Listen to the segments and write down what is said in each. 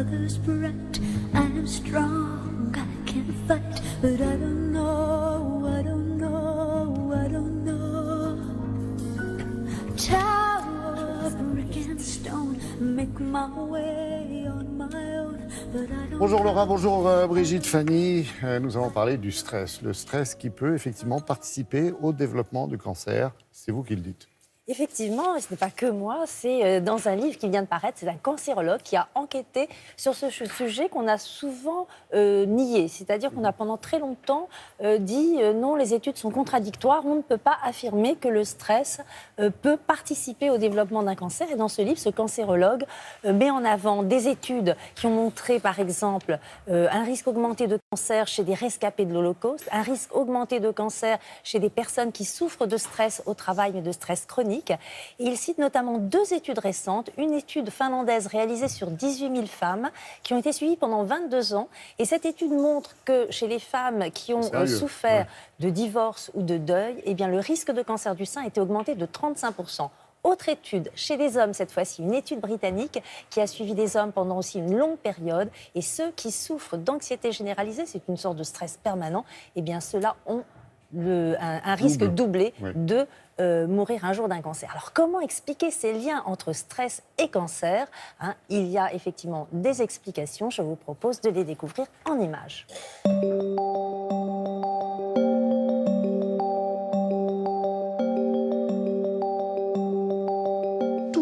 mother's breath. I am strong, I can fight, but I don't know, I don't know, I don't know. Tower of brick and stone, make my way on my own, but I don't. Bonjour Laura, bonjour Brigitte, Fanny. Nous allons parler du stress. Le stress qui peut effectivement participer au développement du cancer. C'est vous qui le dites. Effectivement, ce n'est pas que moi, c'est dans un livre qui vient de paraître, c'est un cancérologue qui a enquêté sur ce sujet qu'on a souvent nié. C'est-à-dire qu'on a pendant très longtemps dit non, les études sont contradictoires, on ne peut pas affirmer que le stress peut participer au développement d'un cancer. Et dans ce livre, ce cancérologue met en avant des études qui ont montré, par exemple, un risque augmenté de cancer chez des rescapés de l'Holocauste, un risque augmenté de cancer chez des personnes qui souffrent de stress au travail, mais de stress chronique. Et il cite notamment 2 études récentes, une étude finlandaise réalisée sur 18 000 femmes qui ont été suivies pendant 22 ans. Et cette étude montre que chez les femmes qui ont souffert de divorce ou de deuil, eh bien, le risque de cancer du sein a été augmenté de 35%. Autre étude, chez les hommes cette fois-ci, une étude britannique qui a suivi des hommes pendant aussi une longue période. Et ceux qui souffrent d'anxiété généralisée, c'est une sorte de stress permanent, eh bien ceux-là ont un risque doublé de mourir un jour d'un cancer. Alors comment expliquer ces liens entre stress et cancer, Il y a effectivement des explications, je vous propose de les découvrir en images.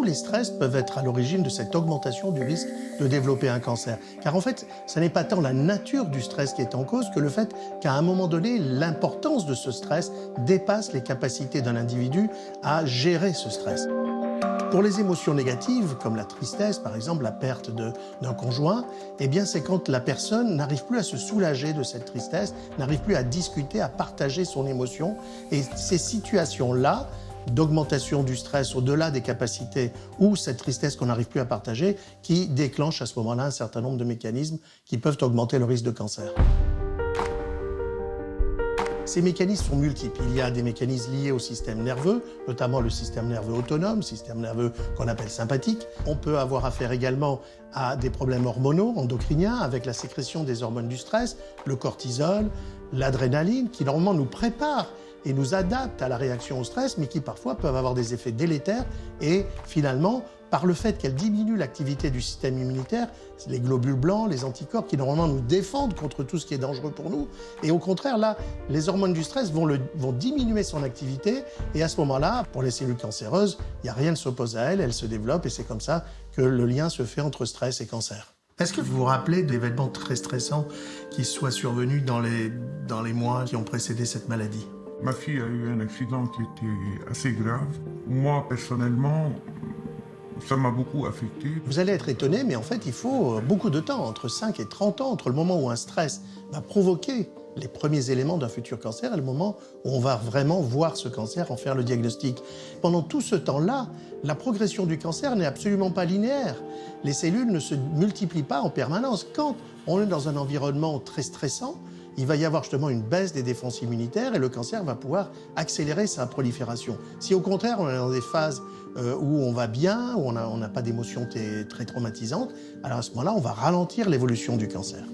Les stress peuvent être à l'origine de cette augmentation du risque de développer un cancer. Car en fait, ce n'est pas tant la nature du stress qui est en cause que le fait qu'à un moment donné, l'importance de ce stress dépasse les capacités d'un individu à gérer ce stress. Pour les émotions négatives, comme la tristesse, par exemple, la perte d'un conjoint, eh bien, c'est quand la personne n'arrive plus à se soulager de cette tristesse, n'arrive plus à discuter, à partager son émotion. Et ces situations-là, d'augmentation du stress au-delà des capacités ou cette tristesse qu'on n'arrive plus à partager qui déclenche à ce moment-là un certain nombre de mécanismes qui peuvent augmenter le risque de cancer. Ces mécanismes sont multiples. Il y a des mécanismes liés au système nerveux, notamment le système nerveux autonome, système nerveux qu'on appelle sympathique. On peut avoir affaire également à des problèmes hormonaux, endocriniens, avec la sécrétion des hormones du stress, le cortisol, l'adrénaline, qui normalement nous préparent et nous adaptent à la réaction au stress, mais qui parfois peuvent avoir des effets délétères et finalement, par le fait qu'elles diminuent l'activité du système immunitaire, les globules blancs, les anticorps qui normalement nous défendent contre tout ce qui est dangereux pour nous, et au contraire là, les hormones du stress vont diminuer son activité et à ce moment-là, pour les cellules cancéreuses, il n'y a rien ne s'oppose à elles se développent et c'est comme ça que le lien se fait entre stress et cancer. Est-ce que vous vous rappelez d'événements très stressants qui soient survenus dans les mois qui ont précédé cette maladie ? Ma fille a eu un accident qui était assez grave. Moi, personnellement, ça m'a beaucoup affecté. Vous allez être étonné, mais en fait, il faut beaucoup de temps, entre 5 et 30 ans, entre le moment où un stress va provoquer les premiers éléments d'un futur cancer et le moment où on va vraiment voir ce cancer, en faire le diagnostic. Pendant tout ce temps-là, la progression du cancer n'est absolument pas linéaire. Les cellules ne se multiplient pas en permanence. Quand on est dans un environnement très stressant, il va y avoir justement une baisse des défenses immunitaires et le cancer va pouvoir accélérer sa prolifération. Si au contraire on est dans des phases où on va bien, où on n'a pas d'émotions très traumatisantes, alors à ce moment-là on va ralentir l'évolution du cancer.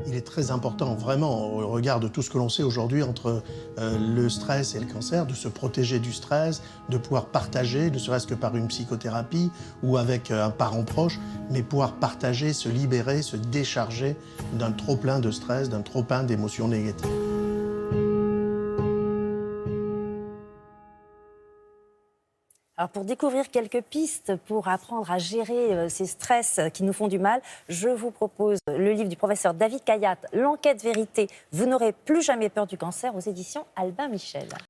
Il est très important, vraiment, au regard de tout ce que l'on sait aujourd'hui entre le stress et le cancer, de se protéger du stress, de pouvoir partager, ne serait-ce que par une psychothérapie ou avec un parent proche, mais pouvoir partager, se libérer, se décharger d'un trop-plein de stress, d'un trop-plein d'émotions négatives. Alors pour découvrir quelques pistes pour apprendre à gérer ces stress qui nous font du mal, je vous propose le livre du professeur David Kayat, L'enquête vérité, vous n'aurez plus jamais peur du cancer, aux éditions Albin Michel.